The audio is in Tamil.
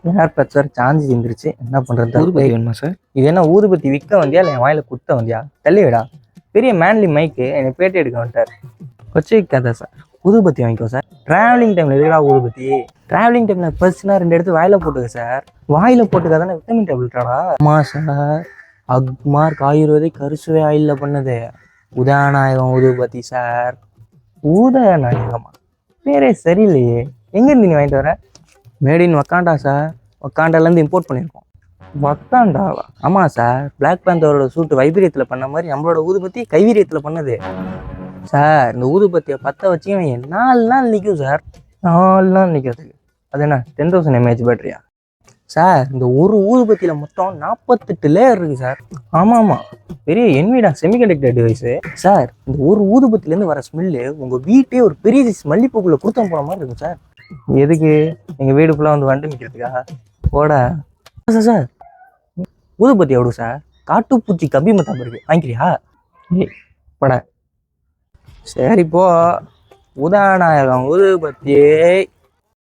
ஹேர் பேட்ச் வேறு சாஞ்சி இருந்துருச்சு, என்ன பண்ணுறது? ஊதுபத்தி வேணுமா சார்? இது என்ன ஊதுபத்தி விற்க வந்தியா இல்லை என் வாயில் குத்த வந்தியா? தள்ளி விடா. பெரிய மேன்லி மைக்கு என்னை பேட்டி எடுக்க வந்துட்டார். வச்சு வைக்காத சார், ஊதுபத்தி வாங்கிக்கோ சார். ட்ராவலிங் டைமில் எதுக்கா ஊதுபத்தி? ட்ராவலிங் டைமில் பர்ஸ்னா 2 எடுத்து வாயில் போட்டுக்க சார். வாயில் போட்டுக்க தானே விட்டமின் டேப்லெட்டாடா. ஆமாம் சார், அக்மார்க் ஆயுர்வேதிக் கருசுவை ஆயிலில் பண்ணது உதயநாயகம் ஊதுபத்தி சார். உதயநாயகமா? பேரே சரியில்லையே. எங்கேருந்து நீ வாங்கிட்டு வர? Made in Wakanda sir. வக்காண்டாலேருந்து இம்போர்ட் பண்ணியிருக்கோம். வக்காண்டாவா? ஆமாம் சார், பிளாக் பேந்தரோட சூட்டு வைபீரியத்தில் பண்ண மாதிரி நம்மளோட ஊதுபத்தி கைவீரியத்தில் பண்ணது சார். இந்த ஊதுபத்தியை பற்ற வச்சு 4 நாள் நிற்கும் சார். 4 நாள் நிற்கிறதுக்கு அது என்ன 10,000 mAh பேட்டரியா சார்? இந்த ஒரு ஊதுபத்தியில் மொத்தம் 48 லேயர் இருக்குது சார். ஆமாம், பெரிய என்விடா செமிகண்டக்டர் டிவைஸு சார். இந்த ஒரு ஊதுபத்திலேருந்து வர ஸ்மெல்லு உங்கள் வீட்டே ஒரு பெரிய சைஸ் மல்லிப்பூக்குள்ளே கொடுத்தா போகிற மாதிரி இருக்கும் சார். எதுக்கு? எங்கள் வீடு ஃபுல்லாக வந்து வண்டு நிற்கிறதுக்கா? போட சார். சார் ஊதுபத்தி எவ்வளோ சார்? காட்டுப்பூச்சி கபி மத்தாப்பு இருக்கு, வாங்கிக்கிறியா? போட. சரி போ. உதாநாயகம் ஊதுபத்தி